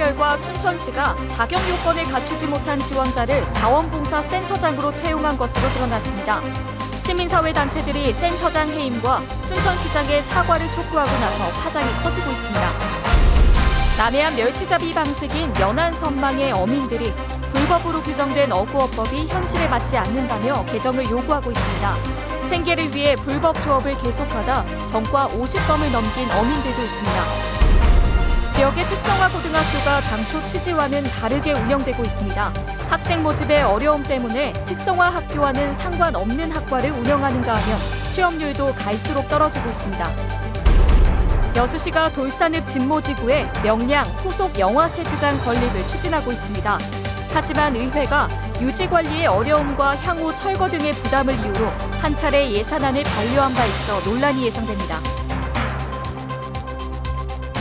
해양계열과 순천시가 자격 요건을 갖추지 못한 지원자를 자원봉사센터장으로 채용한 것으로 드러났습니다. 시민사회단체들이 센터장 해임과 순천시장의 사과를 촉구하고 나서 파장이 커지고 있습니다. 남해안 멸치잡이 방식인 연안선망의 어민들이 불법으로 규정된 어구어법이 현실에 맞지 않는다며 개정을 요구하고 있습니다. 생계를 위해 불법 조업을 계속하다 전과 50범을 넘긴 어민들도 있습니다. 지역의 특성화 고등학교가 당초 취지와는 다르게 운영되고 있습니다. 학생 모집의 어려움 때문에 특성화 학교와는 상관없는 학과를 운영하는가 하면 취업률도 갈수록 떨어지고 있습니다. 여수시가 돌산읍 진모지구에 명량 후속 영화 세트장 건립을 추진하고 있습니다. 하지만 의회가 유지 관리의 어려움과 향후 철거 등의 부담을 이유로 한 차례 예산안을 반려한 바 있어 논란이 예상됩니다.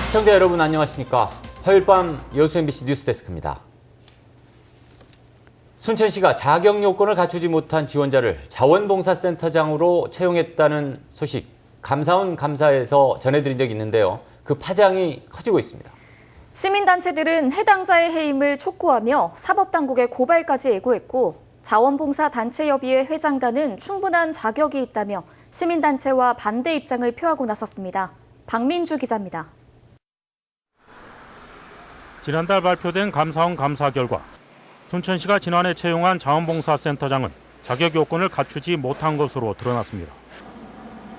시청자 여러분 안녕하십니까? 화요일 밤 여수 MBC 뉴스데스크입니다. 순천시가 자격 요건을 갖추지 못한 지원자를 자원봉사센터장으로 채용했다는 소식, 감사원 감사에서 전해드린 적이 있는데요. 그 파장이 커지고 있습니다. 시민단체들은 해당자의 해임을 촉구하며 사법당국에 고발까지 예고했고 자원봉사단체협의회 회장단은 충분한 자격이 있다며 시민단체와 반대 입장을 표하고 나섰습니다. 박민주 기자입니다. 지난달 발표된 감사원 감사 결과 순천시가 지난해 채용한 자원봉사센터장은 자격 요건을 갖추지 못한 것으로 드러났습니다.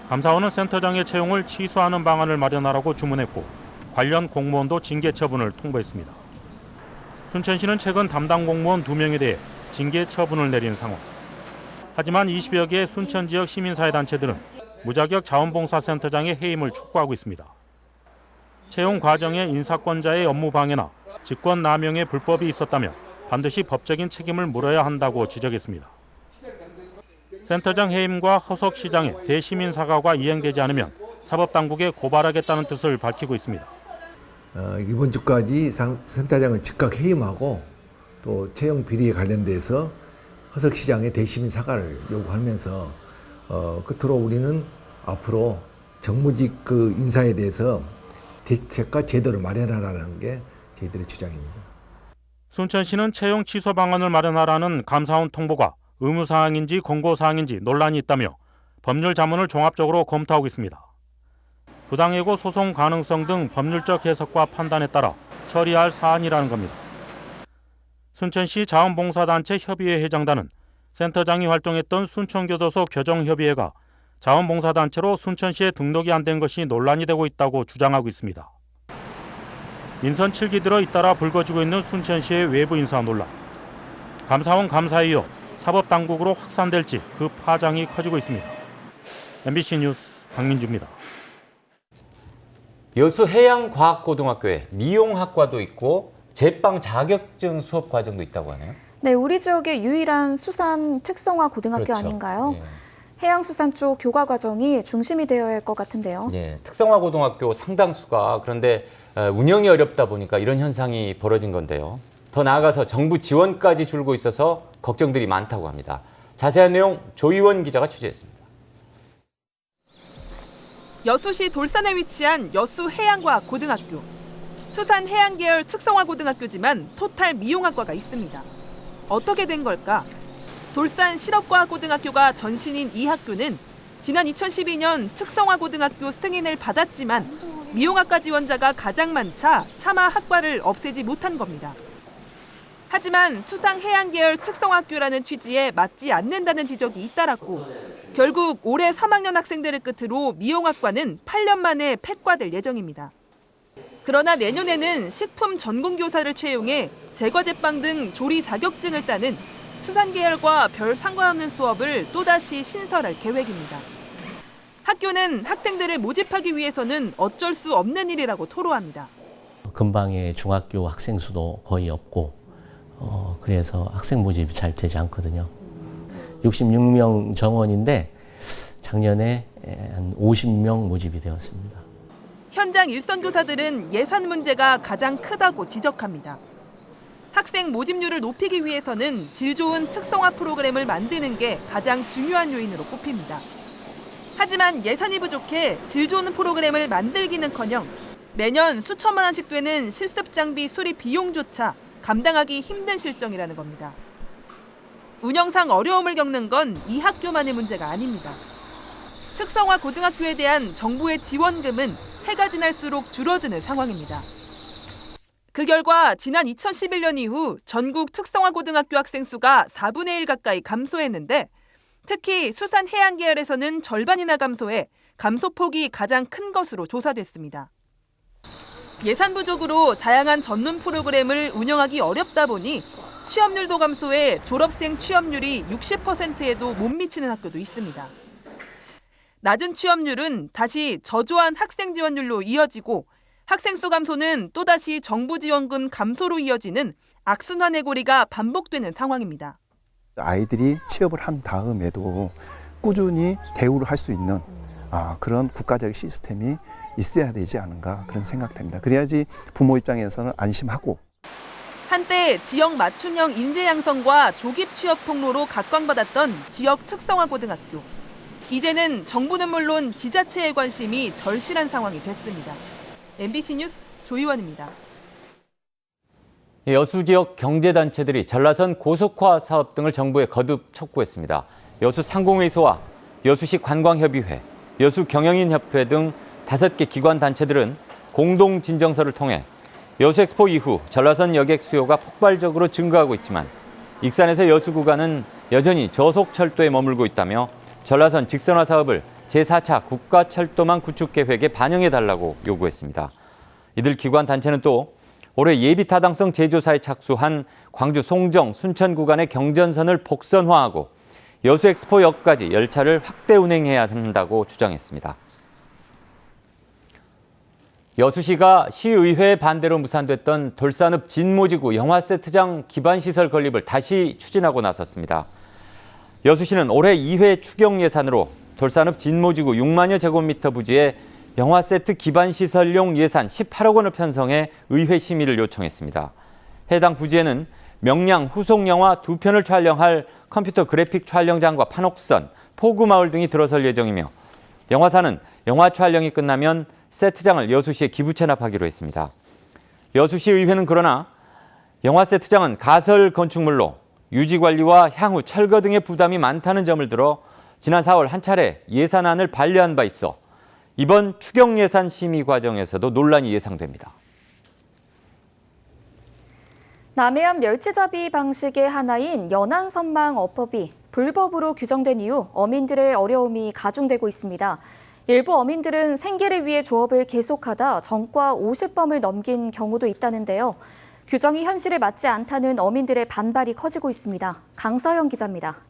감사원은 센터장의 채용을 취소하는 방안을 마련하라고 주문했고 관련 공무원도 징계 처분을 통보했습니다. 순천시는 최근 담당 공무원 2명에 대해 징계 처분을 내린 상황. 하지만 20여 개의 순천 지역 시민사회단체들은 무자격 자원봉사센터장의 해임을 촉구하고 있습니다. 채용 과정에 인사권자의 업무 방해나 직권 남용의 불법이 있었다며 반드시 법적인 책임을 물어야 한다고 지적했습니다. 센터장 해임과 허석 시장의 대시민 사과가 이행되지 않으면 사법당국에 고발하겠다는 뜻을 밝히고 있습니다. 이번 주까지 센터장을 즉각 해임하고 또 채용 비리에 관련돼서 허석 시장의 대시민 사과를 요구하면서 끝으로 우리는 앞으로 정무직 그 인사에 대해서 대책과 제도를 마련하라는 게 저희들의 주장입니다. 순천시는 채용 취소 방안을 마련하라는 감사원 통보가 의무사항인지 공고사항인지 논란이 있다며 법률 자문을 종합적으로 검토하고 있습니다. 부당해고 소송 가능성 등 법률적 해석과 판단에 따라 처리할 사안이라는 겁니다. 순천시 자원봉사단체 협의회 회장단은 센터장이 활동했던 순천교도소 교정협의회가 자원봉사단체로 순천시에 등록이 안 된 것이 논란이 되고 있다고 주장하고 있습니다. 인선 7기 들어 잇따라 불거지고 있는 순천시의 외부 인사 논란. 감사원 감사에 이어 사법당국으로 확산될지 그 파장이 커지고 있습니다. MBC 뉴스 박민주입니다. 여수 해양과학고등학교에 미용학과도 있고 제빵 자격증 수업 과정도 있다고 하네요. 네, 우리 지역의 유일한 수산 특성화 고등학교 그렇죠. 아닌가요? 예. 해양수산 쪽 교과 과정이 중심이 되어야 할 것 같은데요. 예, 특성화고등학교 상당수가 그런데 운영이 어렵다 보니까 이런 현상이 벌어진 건데요. 더 나아가서 정부 지원까지 줄고 있어서 걱정들이 많다고 합니다. 자세한 내용 조희원 기자가 취재했습니다. 여수시 돌산에 위치한 여수해양과학고등학교. 수산 해양계열 특성화고등학교지만 토탈 미용학과가 있습니다. 어떻게 된 걸까? 돌산 실업과학고등학교가 전신인 이 학교는 지난 2012년 특성화고등학교 승인을 받았지만 미용학과 지원자가 가장 많자 차마 학과를 없애지 못한 겁니다. 하지만 수상 해양계열 특성학교라는 취지에 맞지 않는다는 지적이 잇따랐고 결국 올해 3학년 학생들을 끝으로 미용학과는 8년 만에 폐과될 예정입니다. 그러나 내년에는 식품 전공교사를 채용해 제과제빵 등 조리 자격증을 따는 수산계열과 별 상관없는 수업을 또다시 신설할 계획입니다. 학교는 학생들을 모집하기 위해서는 어쩔 수 없는 일이라고 토로합니다. 근방에 중학교 학생 수도 거의 없고 그래서 학생 모집이 잘 되지 않거든요. 66명 정원인데 작년에 한 50명 모집이 되었습니다. 현장 일선교사들은 예산 문제가 가장 크다고 지적합니다. 학생 모집률을 높이기 위해서는 질 좋은 특성화 프로그램을 만드는 게 가장 중요한 요인으로 꼽힙니다. 하지만 예산이 부족해 질 좋은 프로그램을 만들기는커녕 매년 수천만 원씩 되는 실습 장비 수리 비용조차 감당하기 힘든 실정이라는 겁니다. 운영상 어려움을 겪는 건 이 학교만의 문제가 아닙니다. 특성화 고등학교에 대한 정부의 지원금은 해가 지날수록 줄어드는 상황입니다. 그 결과 지난 2011년 이후 전국 특성화 고등학교 학생 수가 4분의 1 가까이 감소했는데 특히 수산 해양 계열에서는 절반이나 감소해 감소폭이 가장 큰 것으로 조사됐습니다. 예산 부족으로 다양한 전문 프로그램을 운영하기 어렵다 보니 취업률도 감소해 졸업생 취업률이 60%에도 못 미치는 학교도 있습니다. 낮은 취업률은 다시 저조한 학생 지원율로 이어지고 학생 수 감소는 또다시 정부 지원금 감소로 이어지는 악순환의 고리가 반복되는 상황입니다. 아이들이 취업을 한 다음에도 꾸준히 대우를 할 수 있는 그런 국가적 시스템이 있어야 되지 않은가 그런 생각됩니다. 그래야지 부모 입장에서는 안심하고. 한때 지역 맞춤형 인재 양성과 조기 취업 통로로 각광받았던 지역 특성화 고등학교. 이제는 정부는 물론 지자체의 관심이 절실한 상황이 됐습니다. MBC 뉴스 조희원입니다. 여수 지역 경제단체들이 전라선 고속화 사업 등을 정부에 거듭 촉구했습니다. 여수 상공회의소와 여수시 관광협의회, 여수경영인협회 등 5개 기관 단체들은 공동 진정서를 통해 여수엑스포 이후 전라선 여객 수요가 폭발적으로 증가하고 있지만 익산에서 여수 구간은 여전히 저속철도에 머물고 있다며 전라선 직선화 사업을 제4차 국가철도망 구축 계획에 반영해달라고 요구했습니다. 이들 기관 단체는 또 올해 예비타당성 재조사에 착수한 광주 송정, 순천 구간의 경전선을 복선화하고 여수엑스포역까지 열차를 확대 운행해야 한다고 주장했습니다. 여수시가 시의회 반대로 무산됐던 돌산읍 진모지구 영화세트장 기반시설 건립을 다시 추진하고 나섰습니다. 여수시는 올해 2회 추경 예산으로 돌산읍 진모지구 6만여 제곱미터 부지에 영화세트 기반시설용 예산 18억 원을 편성해 의회 심의를 요청했습니다. 해당 부지에는 명량 후속영화 2편을 촬영할 컴퓨터 그래픽 촬영장과 판옥선, 포구마을 등이 들어설 예정이며 영화사는 영화 촬영이 끝나면 세트장을 여수시에 기부 체납하기로 했습니다. 여수시 의회는 그러나 영화 세트장은 가설 건축물로 유지관리와 향후 철거 등의 부담이 많다는 점을 들어 지난 4월 한 차례 예산안을 반려한 바 있어 이번 추경 예산 심의 과정에서도 논란이 예상됩니다. 남해안 멸치잡이 방식의 하나인 연안선망 어법이 불법으로 규정된 이후 어민들의 어려움이 가중되고 있습니다. 일부 어민들은 생계를 위해 조업을 계속하다 전과 50범을 넘긴 경우도 있다는데요. 규정이 현실에 맞지 않다는 어민들의 반발이 커지고 있습니다. 강서영 기자입니다.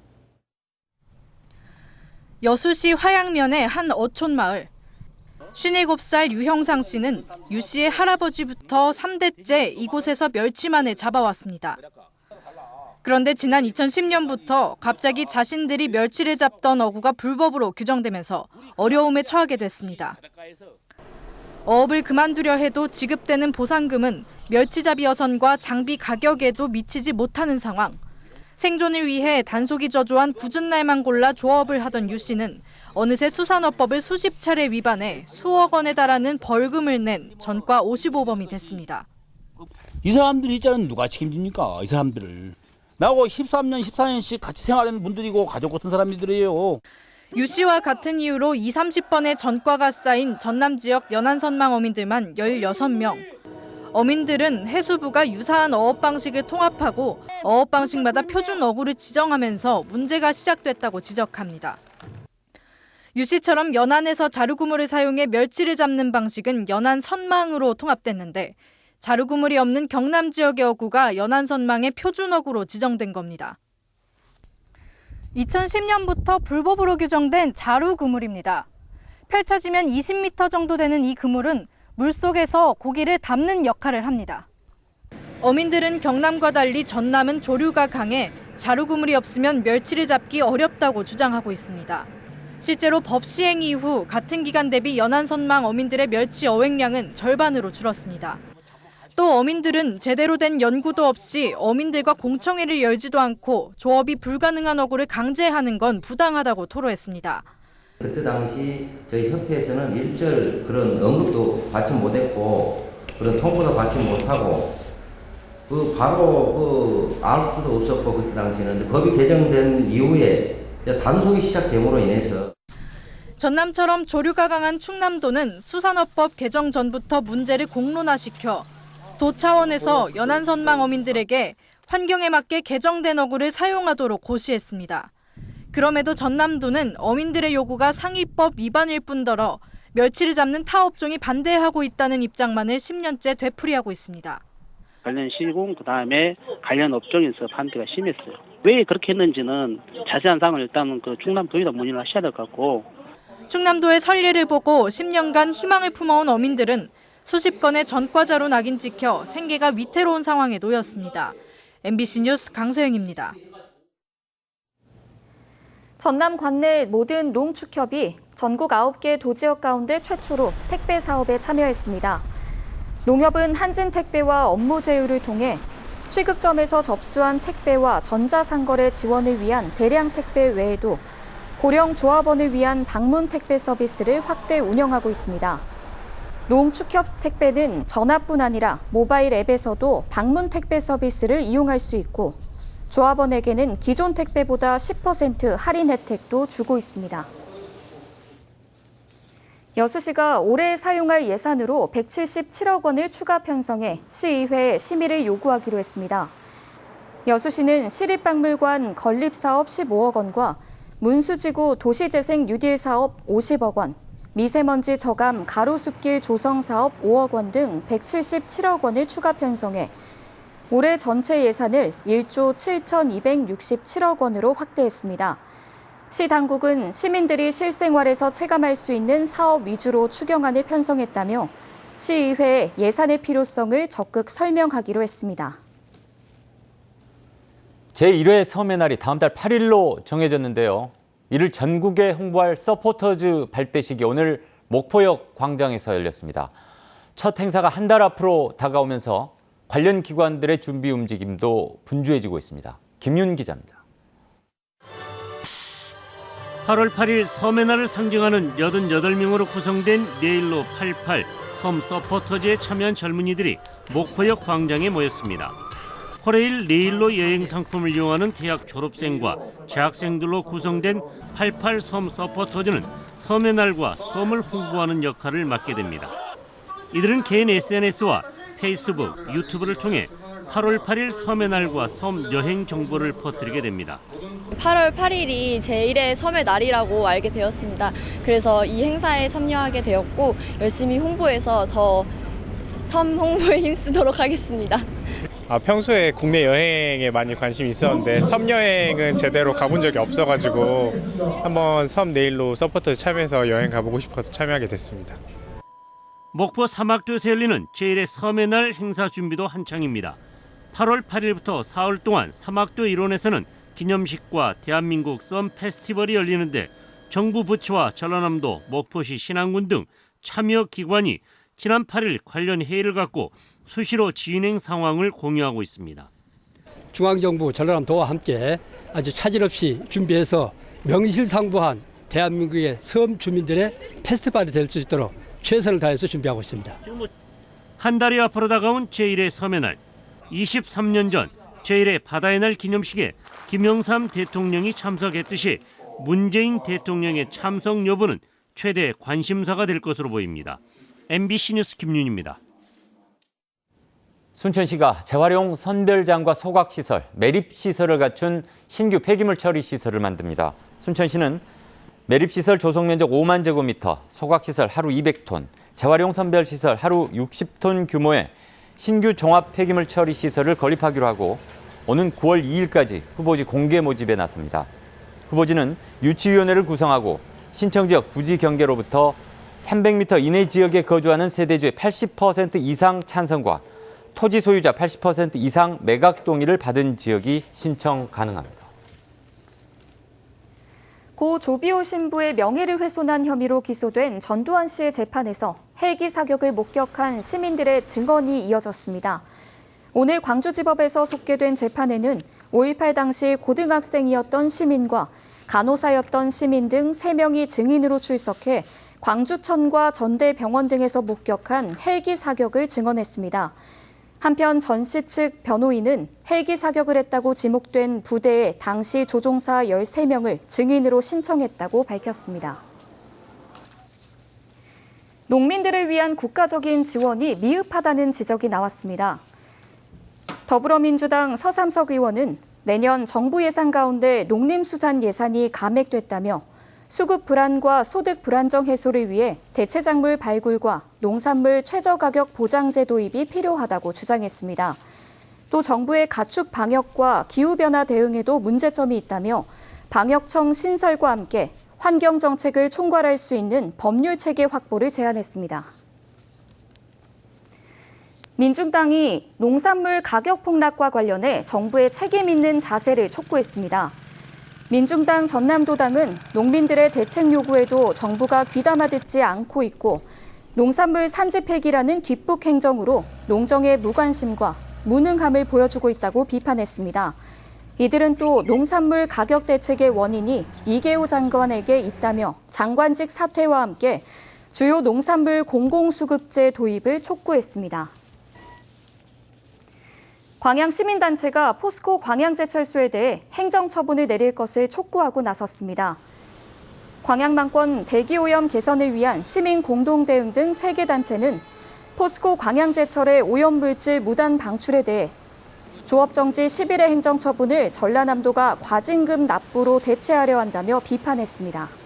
여수시 화양면의 한 어촌 마을. 57살 유형상 씨는 유 씨의 할아버지부터 3대째 이곳에서 멸치만을 잡아왔습니다. 그런데 지난 2010년부터 갑자기 자신들이 멸치를 잡던 어구가 불법으로 규정되면서 어려움에 처하게 됐습니다. 어업을 그만두려 해도 지급되는 보상금은 멸치잡이 여선과 장비 가격에도 미치지 못하는 상황. 생존을 위해 단속이 저조한 굳은 날만 골라 조업을 하던 유 씨는 어느새 수산어법을 수십 차례 위반해 수억 원에 달하는 벌금을 낸 전과 55범이 됐습니다. 이 사람들이 있잖아요. 누가 책임집니까? 이 사람들을. 나하고 13년, 14년씩 같이 생활하는 분들이고 가족 같은 사람들이에요. 유 씨와 같은 이유로 20-30번의 전과가 쌓인 전남 지역 연안선망 어민들만 16명. 어민들은 해수부가 유사한 어업 방식을 통합하고 어업 방식마다 표준 어구를 지정하면서 문제가 시작됐다고 지적합니다. 유 씨처럼 연안에서 자루구물을 사용해 멸치를 잡는 방식은 연안선망으로 통합됐는데 자루구물이 없는 경남 지역의 어구가 연안선망의 표준 어구로 지정된 겁니다. 2010년부터 불법으로 규정된 자루구물입니다. 펼쳐지면 20m 정도 되는 이 그물은 물속에서 고기를 담는 역할을 합니다. 어민들은 경남과 달리 전남은 조류가 강해 자루구물이 없으면 멸치를 잡기 어렵다고 주장하고 있습니다. 실제로 법 시행 이후 같은 기간 대비 연안선망 어민들의 멸치 어획량은 절반으로 줄었습니다. 또 어민들은 제대로 된 연구도 없이 어민들과 공청회를 열지도 않고 조업이 불가능한 어구를 강제하는 건 부당하다고 토로했습니다. 그때 당시 저희 협회에서는 일절 그런 언급도 받지 못했고 그런 통보도 받지 못하고 바로 알 수도 없었고 그때 당시에는 법이 개정된 이후에 단속이 시작됨으로 인해서 전남처럼 조류가 강한 충남도는 수산업법 개정 전부터 문제를 공론화시켜 도 차원에서 연안선망 어민들에게 환경에 맞게 개정된 어구를 사용하도록 고시했습니다. 그럼에도 전남도는 어민들의 요구가 상위법 위반일 뿐더러 멸치를 잡는 타 업종이 반대하고 있다는 입장만을 10년째 되풀이하고 있습니다. 관련 시공 그다음에 관련 업종에서 반대가 심했어요. 왜 그렇게 했는지는 자세한 사항을 일단 충남도에다 문의를 하셔야 될 것 같고. 충남도의 선례를 보고 10년간 희망을 품어온 어민들은 수십 건의 전과자로 낙인 찍혀 생계가 위태로운 상황에 놓였습니다. MBC 뉴스 강서영입니다. 전남 관내 모든 농축협이 전국 9개 도지역 가운데 최초로 택배 사업에 참여했습니다. 농협은 한진택배와 업무 제휴를 통해 취급점에서 접수한 택배와 전자상거래 지원을 위한 대량 택배 외에도 고령 조합원을 위한 방문 택배 서비스를 확대 운영하고 있습니다. 농축협 택배는 전화뿐 아니라 모바일 앱에서도 방문 택배 서비스를 이용할 수 있고 조합원에게는 기존 택배보다 10% 할인 혜택도 주고 있습니다. 여수시가 올해 사용할 예산으로 177억 원을 추가 편성해 시의회에 심의를 요구하기로 했습니다. 여수시는 시립박물관 건립사업 15억 원과 문수지구 도시재생 뉴딜 사업 50억 원, 미세먼지 저감 가로수길 조성 사업 5억 원 등 177억 원을 추가 편성해 올해 전체 예산을 1조 7,267억 원으로 확대했습니다. 시 당국은 시민들이 실생활에서 체감할 수 있는 사업 위주로 추경안을 편성했다며 시의회에 예산의 필요성을 적극 설명하기로 했습니다. 제1회 섬의 날이 다음 달 8일로 정해졌는데요. 이를 전국에 홍보할 서포터즈 발대식이 오늘 목포역 광장에서 열렸습니다. 첫 행사가 한 달 앞으로 다가오면서 관련 기관들의 준비 움직임도 분주해지고 있습니다. 김윤 기자입니다. 8월 8일 섬의 날을 상징하는 88명으로 구성된 네일로 88 섬 서포터즈에 참여한 젊은이들이 목포역 광장에 모였습니다. 코레일 네일로 여행 상품을 이용하는 대학 졸업생과 재학생들로 구성된 88 섬 서포터즈는 섬의 날과 섬을 홍보하는 역할을 맡게 됩니다. 이들은 개인 SNS와 페이스북, 유튜브를 통해 8월 8일 섬의 날과 섬 여행 정보를 퍼뜨리게 됩니다. 8월 8일이 제1회 섬의 날이라고 알게 되었습니다. 그래서 이 행사에 참여하게 되었고 열심히 홍보해서 더 섬 홍보에 힘쓰도록 하겠습니다. 평소에 국내 여행에 많이 관심이 있었는데 섬 여행은 제대로 가본 적이 없어가지고 한번 섬 네일로 서포터즈 참여해서 여행 가보고 싶어서 참여하게 됐습니다. 목포 사막도에서 열리는 제1회 섬의 날 행사 준비도 한창입니다. 8월 8일부터 사흘 동안 사막도 일원에서는 기념식과 대한민국 썸 페스티벌이 열리는데 정부 부처와 전라남도, 목포시, 신안군 등 참여 기관이 지난 8일 관련 회의를 갖고 수시로 진행 상황을 공유하고 있습니다. 중앙정부, 전라남도와 함께 아주 차질 없이 준비해서 명실상부한 대한민국의 섬 주민들의 페스티벌이 될 수 있도록 최선을 다해서 준비하고 있습니다. 한 달이 앞으로 다가온 제1회 섬의 날. 23년 전 제1회 바다의 날 기념식에 김영삼 대통령이 참석했듯이 문재인 대통령의 참석 여부는 최대 관심사가 될 것으로 보입니다. MBC 뉴스 김윤입니다. 순천시가 재활용 선별장과 소각시설, 매립시설을 갖춘 신규 폐기물 처리 시설을 만듭니다. 순천시는 매립시설 조성면적 5만 제곱미터, 소각시설 하루 200톤, 재활용 선별시설 하루 60톤 규모의 신규 종합 폐기물 처리 시설을 건립하기로 하고 오는 9월 2일까지 후보지 공개 모집에 나섭니다. 후보지는 유치위원회를 구성하고 신청지역 부지 경계로부터 300m 이내 지역에 거주하는 세대주의 80% 이상 찬성과 토지 소유자 80% 이상 매각 동의를 받은 지역이 신청 가능합니다. 고 조비오 신부의 명예를 훼손한 혐의로 기소된 전두환 씨의 재판에서 헬기 사격을 목격한 시민들의 증언이 이어졌습니다. 오늘 광주지법에서 속개된 재판에는 5.18 당시 고등학생이었던 시민과 간호사였던 시민 등 3명이 증인으로 출석해 광주천과 전대병원 등에서 목격한 헬기 사격을 증언했습니다. 한편 전 씨 측 변호인은 헬기 사격을 했다고 지목된 부대의 당시 조종사 13명을 증인으로 신청했다고 밝혔습니다. 농민들을 위한 국가적인 지원이 미흡하다는 지적이 나왔습니다. 더불어민주당 서삼석 의원은 내년 정부 예산 가운데 농림수산 예산이 감액됐다며 수급 불안과 소득 불안정 해소를 위해 대체작물 발굴과 농산물 최저가격 보장제 도입이 필요하다고 주장했습니다. 또 정부의 가축 방역과 기후변화 대응에도 문제점이 있다며 방역청 신설과 함께 환경정책을 총괄할 수 있는 법률 체계 확보를 제안했습니다. 민중당이 농산물 가격 폭락과 관련해 정부의 책임 있는 자세를 촉구했습니다. 민중당 전남도당은 농민들의 대책 요구에도 정부가 귀담아 듣지 않고 있고 농산물 산지 폐기라는 뒷북 행정으로 농정의 무관심과 무능함을 보여주고 있다고 비판했습니다. 이들은 또 농산물 가격 대책의 원인이 이계호 장관에게 있다며 장관직 사퇴와 함께 주요 농산물 공공수급제 도입을 촉구했습니다. 광양시민단체가 포스코 광양제철소에 대해 행정처분을 내릴 것을 촉구하고 나섰습니다. 광양망권 대기오염 개선을 위한 시민공동대응 등 3개 단체는 포스코 광양제철의 오염물질 무단 방출에 대해 조업정지 10일의 행정처분을 전라남도가 과징금 납부로 대체하려 한다며 비판했습니다.